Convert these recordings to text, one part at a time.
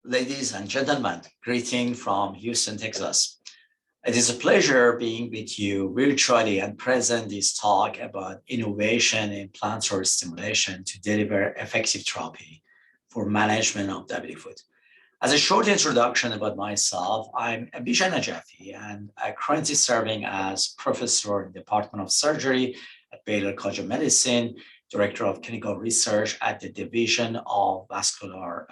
Ladies and gentlemen, greeting from Houston, Texas. It is a pleasure being with you virtually and present this talk about innovation in plantar stimulation to deliver effective therapy for management of diabetic foot. As a short introduction about myself, I'm Bijan Najafi and I'm currently serving as professor in the Department of Surgery at Baylor College of Medicine, Director of Clinical Research at the Division of Vascular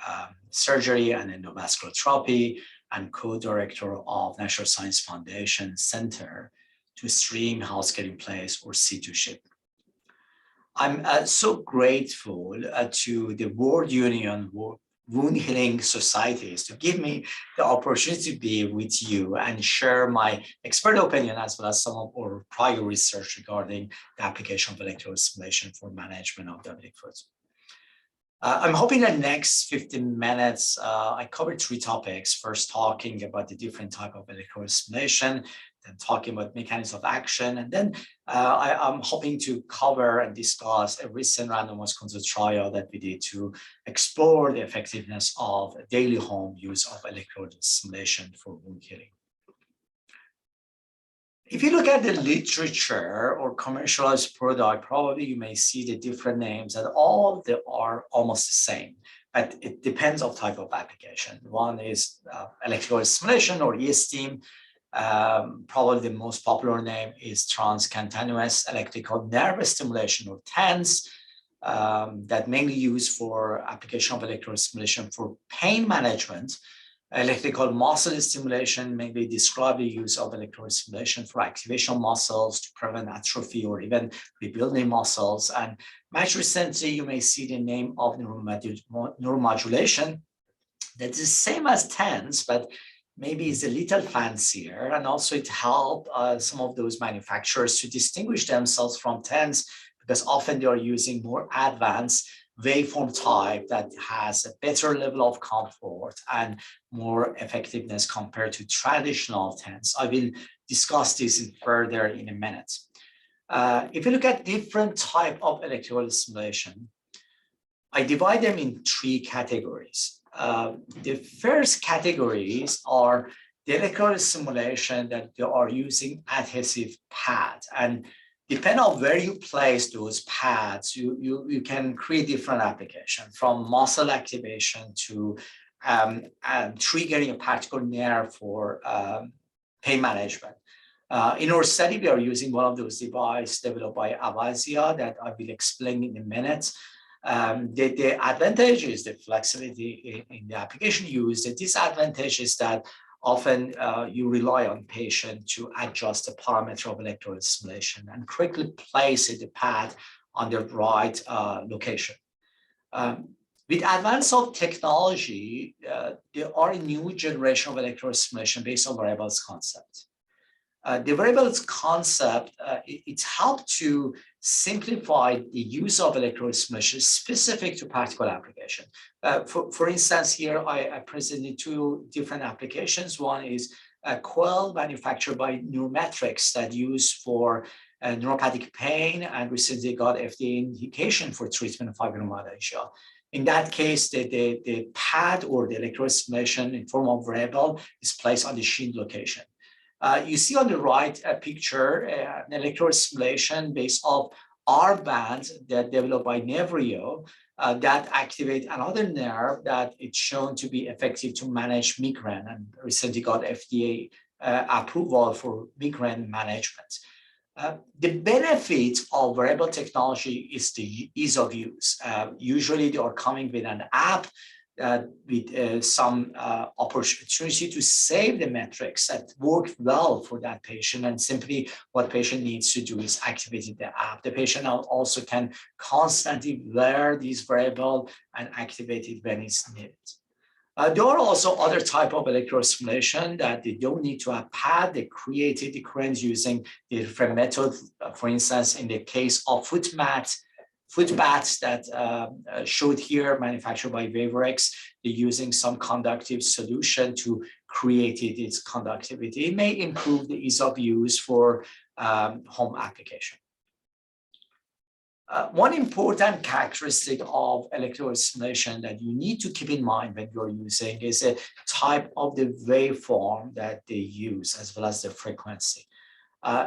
Surgery and Endovascular Therapy, and co-director of National Science Foundation Center to Stream Healthcare in Place, or C2SHIP. I'm so grateful to the World Union Wound Healing Societies to give me the opportunity to be with you and share my expert opinion as well as some of our prior research regarding the application of electrical stimulation for management of diabetic foot. I'm hoping that next 15 minutes, I cover three topics. First, talking about the different type of electrical stimulation, then talking about mechanisms of action, and then I'm hoping to cover and discuss a recent randomized controlled trial that we did to explore the effectiveness of daily home use of electrical stimulation for wound healing. If you look at the literature or commercialized product, probably you may see the different names and all of them are almost the same, but it depends on type of application. One is electrical stimulation or e-steam. Probably the most popular name is transcutaneous electrical nerve stimulation, or TENS, that mainly used for application of electrical stimulation for pain management. Electrical muscle stimulation may be described the use of electrical stimulation for activation muscles to prevent atrophy or even rebuilding muscles. And much recently, you may see the name of neuromodulation. That's the same as TENS, but maybe it's a little fancier, and also it helped some of those manufacturers to distinguish themselves from TENS because often they are using more advanced waveform type that has a better level of comfort and more effectiveness compared to traditional TENS. I will discuss this further in a minute. If you look at different type of electrical stimulation, I divide them in three categories. The first categories are the electrical stimulation that they are using adhesive pads, and depending on where you place those pads, you can create different applications, from muscle activation to triggering a particular nerve for pain management. In our study, we are using one of those devices developed by Avazia that I will explain in a minute. The advantage is the flexibility in the application used. The disadvantage is that often you rely on patient to adjust the parameter of electrical stimulation and quickly place the pad on the right location. With advance of technology, there are a new generation of electrical stimulation based on variables concept. The variables concept, it helped to simplify the use of electrical stimulation specific to practical application. For instance, here I presented two different applications. One is a coil manufactured by Neurometrics that used for neuropathic pain and recently got FDA indication for treatment of fibromyalgia. In that case, the pad or the electrical stimulation in form of variable is placed on the shin location. You see on the right a picture, an electrical stimulation based off R bands that developed by Nevrio that activate another nerve that it's shown to be effective to manage migraine, and recently got FDA approval for migraine management. The benefit of variable technology is the ease of use. Usually they are coming with an app with some opportunity to save the metrics that work well for that patient, and simply what patient needs to do is activate the app. The patient also can constantly wear these variable and activate it when it's needed. There are also other type of electrical stimulation that they don't need to have pad. They created the current using different methods. For instance, in the case of foot baths that showed here, manufactured by Waverex, they're using some conductive solution to create its conductivity. It may improve the ease of use for home application. One important characteristic of electrical stimulation that you need to keep in mind when you're using is a type of the waveform that they use, as well as the frequency.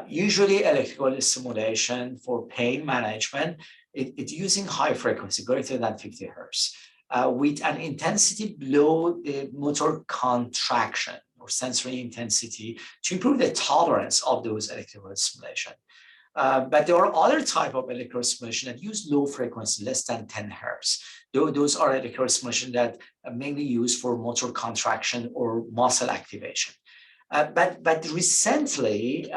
Usually electrical stimulation for pain management, it's using high frequency, greater than 50 hertz, with an intensity below the motor contraction or sensory intensity to improve the tolerance of those electrical stimulation. But there are other type of electrical stimulation that use low frequency, less than 10 hertz. Those are electrical stimulation that are mainly used for motor contraction or muscle activation. But recently,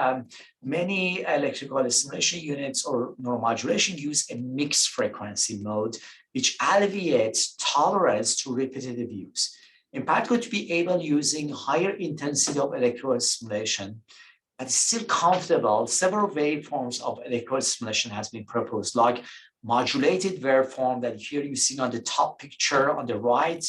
many electrical stimulation units or neuromodulation use a mixed frequency mode, which alleviates tolerance to repetitive use. In particular, to be able using higher intensity of electrical stimulation, but still comfortable, several waveforms of electrical stimulation has been proposed, like modulated waveform that here you see on the top picture on the right,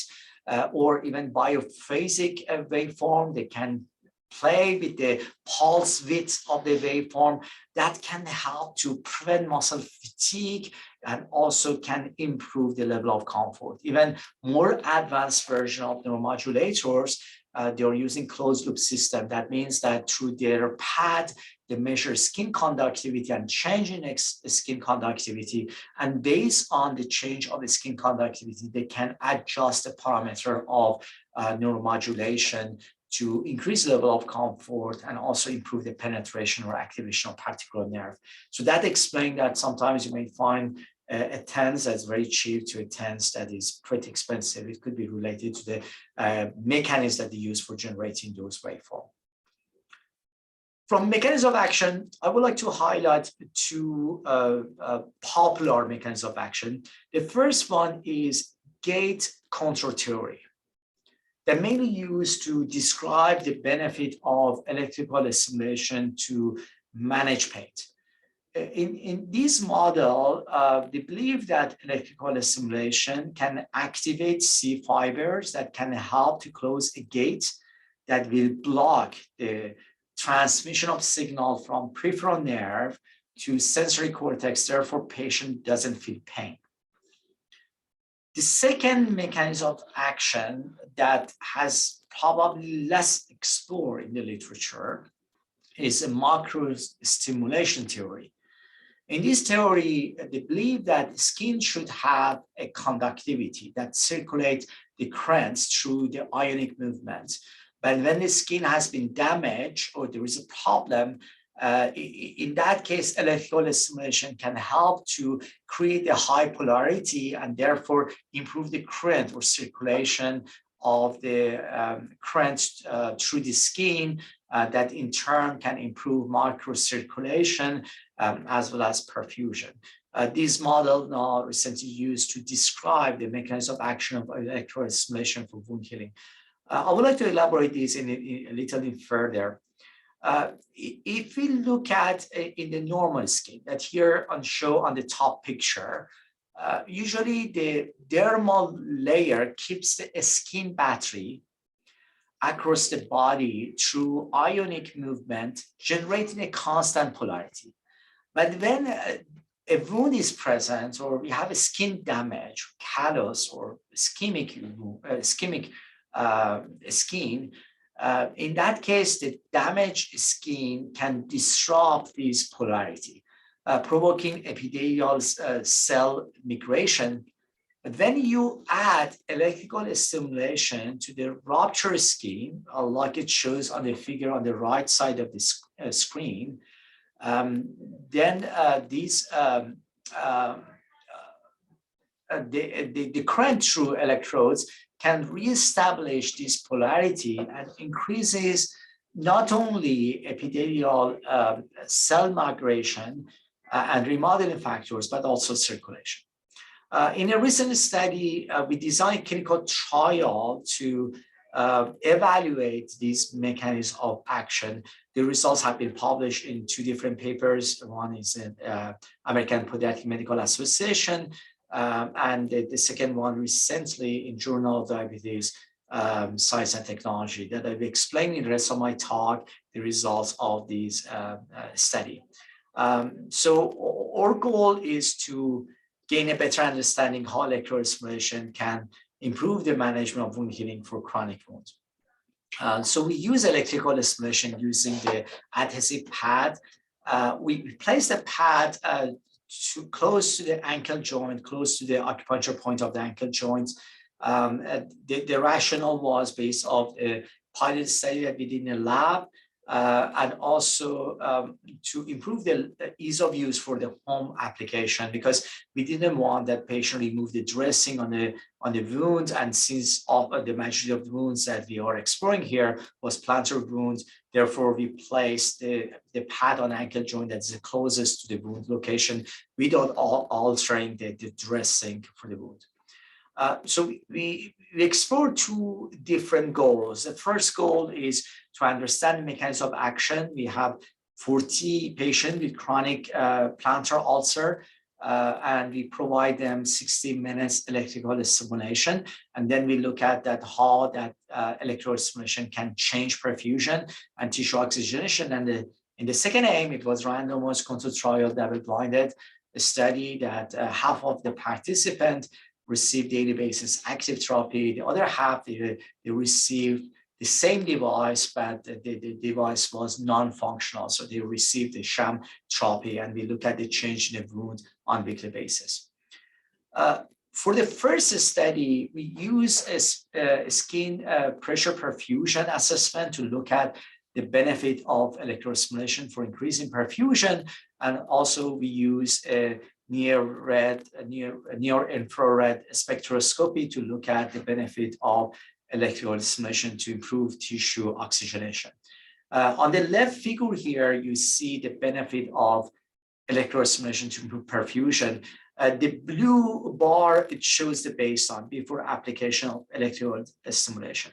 or even biophasic waveform. They can play with the pulse width of the waveform that can help to prevent muscle fatigue and also can improve the level of comfort. Even more advanced version of neuromodulators, they're using closed loop system. That means that through their pad, they measure skin conductivity and change in skin conductivity. And based on the change of the skin conductivity, they can adjust the parameter of neuromodulation to increase the level of comfort and also improve the penetration or activation of particular nerve. So that explains that sometimes you may find a TENS that's very cheap to a TENS that is pretty expensive. It could be related to the mechanisms that they use for generating those waveforms. From mechanism of action, I would like to highlight two popular mechanisms of action. The first one is gate control theory. They're mainly used to describe the benefit of electrical stimulation to manage pain. In this model, they believe that electrical stimulation can activate C fibers that can help to close a gate that will block the transmission of signal from peripheral nerve to sensory cortex, therefore patient doesn't feel pain. The second mechanism of action that has probably less explored in the literature is a macro stimulation theory. In this theory, they believe that skin should have a conductivity that circulates the currents through the ionic movements. But when the skin has been damaged or there is a problem, in that case, electrical stimulation can help to create a high polarity and therefore improve the current or circulation of the current through the skin, that in turn can improve microcirculation as well as perfusion. These models are recently used to describe the mechanism of action of electrical stimulation for wound healing. I would like to elaborate this a little bit further. If we look at in the normal skin, that here on show on the top picture, usually the dermal layer keeps the skin battery across the body through ionic movement, generating a constant polarity. But when a wound is present, or we have a skin damage, callus, or ischemic skin, in that case, the damaged skin can disrupt this polarity, provoking epithelial cell migration. But when you add electrical stimulation to the ruptured skin, like it shows on the figure on the right side of the screen, then the current through electrodes can reestablish this polarity and increases not only epithelial cell migration and remodeling factors, but also circulation. In a recent study, we designed a clinical trial to evaluate these mechanisms of action. The results have been published in two different papers. One is in American Podiatric Medical Association, and the second one recently in Journal of Diabetes Science and Technology, that I've explained in the rest of my talk the results of this study. So our goal is to gain a better understanding how electrostimulation can improve the management of wound healing for chronic wounds. So we use electrical stimulation using the adhesive pad. We place the pad close to the ankle joint, close to the acupuncture point of the ankle joint. The rationale was based off a pilot study that we did in a lab, and also to improve the ease of use for the home application, because we didn't want that patient remove the dressing on the wound. And since all the majority of the wounds that we are exploring here was plantar wounds, therefore we placed the pad on ankle joint that's the closest to the wound location without altering the dressing for the wound. So we explore two different goals. The first goal is to understand the mechanism of action. We have 40 patients with chronic plantar ulcer, and we provide them 60 minutes electrical stimulation. And then we look at that how that electrical stimulation can change perfusion and tissue oxygenation. And in the second aim, it was randomized controlled trial, double-blinded study that half of the participants received daily basis active therapy. The other half, they received the same device, but the device was non-functional. So they received the sham therapy, and we look at the change in the wound on a weekly basis. For the first study, we use a skin pressure perfusion assessment to look at the benefit of electrostimulation for increasing perfusion. And also we use a near infrared spectroscopy to look at the benefit of electrical stimulation to improve tissue oxygenation. On the left figure here, you see the benefit of electrical stimulation to improve perfusion. The blue bar, it shows the baseline before application of electrical stimulation.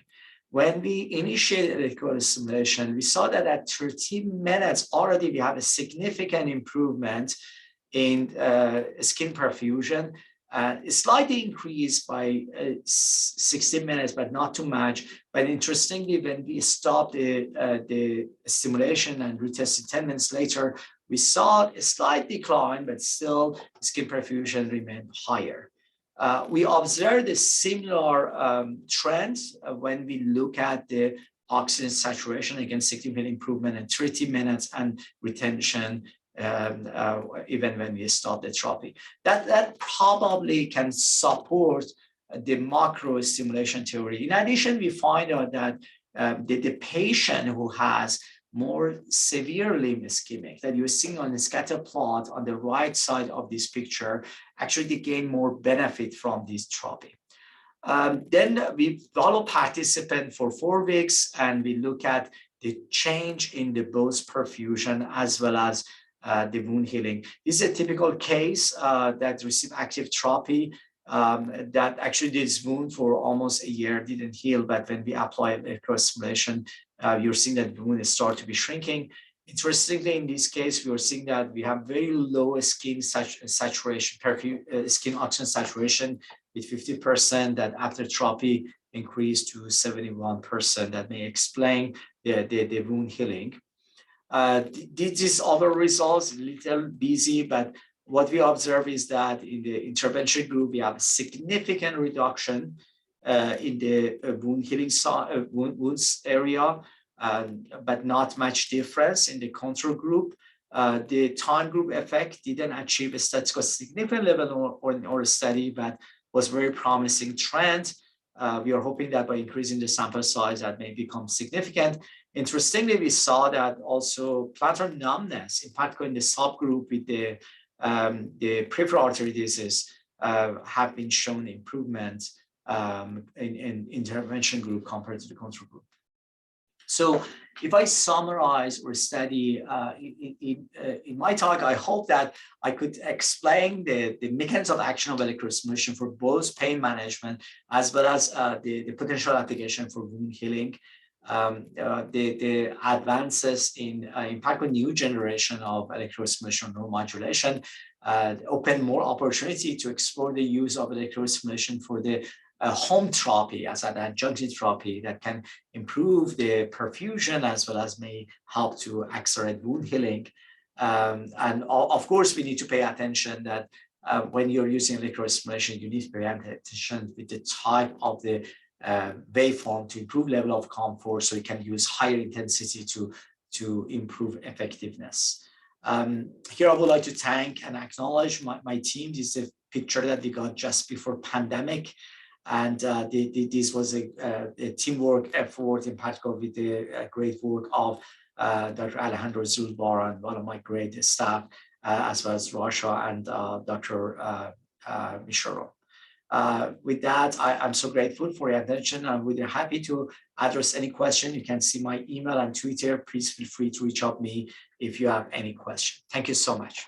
When we initiated electrical stimulation, we saw that at 13 minutes already we have a significant improvement in skin perfusion. Slightly increased by 60 minutes, but not too much. But interestingly, when we stopped the stimulation and retested 10 minutes later, we saw a slight decline, but still skin perfusion remained higher. We observed a similar trend when we look at the oxygen saturation, again, significant improvement in 30 minutes and retention even when we stop the therapy. That probably can support the macro stimulation theory. In addition, we find out that the patient who has more severe limb ischemic that you're seeing on the scatter plot on the right side of this picture, actually they gain more benefit from this therapy. Then we follow participants for 4 weeks, and we look at the change in the both perfusion as well as the wound healing. This is a typical case that received active therapy that actually this wound for almost a year didn't heal, but when we applied electrostimulation, you're seeing that the wound start to be shrinking. Interestingly, in this case, we are seeing that we have very low skin saturation, skin oxygen saturation with 50%, that after therapy increased to 71%. That may explain the wound healing. These other results, a little busy, but what we observe is that in the intervention group, we have a significant reduction in the wound healing wounds area, but not much difference in the control group. The time group effect didn't achieve a statistical significant level in our study, but was very promising trend. We are hoping that by increasing the sample size, that may become significant. Interestingly, we saw that also plantar numbness, in particular in the subgroup with the peripheral artery disease, have been shown improvements in intervention group compared to the control group. So if I summarize our study in my talk, I hope that I could explain the mechanism of action of electrostimulation for both pain management as well as the potential application for wound healing. The advances in particular new generation of electrostimulation neuromodulation open more opportunity to explore the use of electrostimulation for the home therapy as an adjunctive therapy that can improve the perfusion as well as may help to accelerate wound healing. And of course, we need to pay attention that when you're using electrostimulation, you need to pay attention with the type of the waveform to improve level of comfort, so you can use higher intensity to improve effectiveness. Here I would like to thank and acknowledge my team. This is a picture that we got just before pandemic. And this was a teamwork effort, in particular with the great work of Dr. Alejandro Zulbar and one of my great staff, as well as Rasha and Dr. Mishoro. With that, I'm so grateful for your attention. I'm really happy to address any question. You can see my email and Twitter. Please feel free to reach out to me if you have any question. Thank you so much.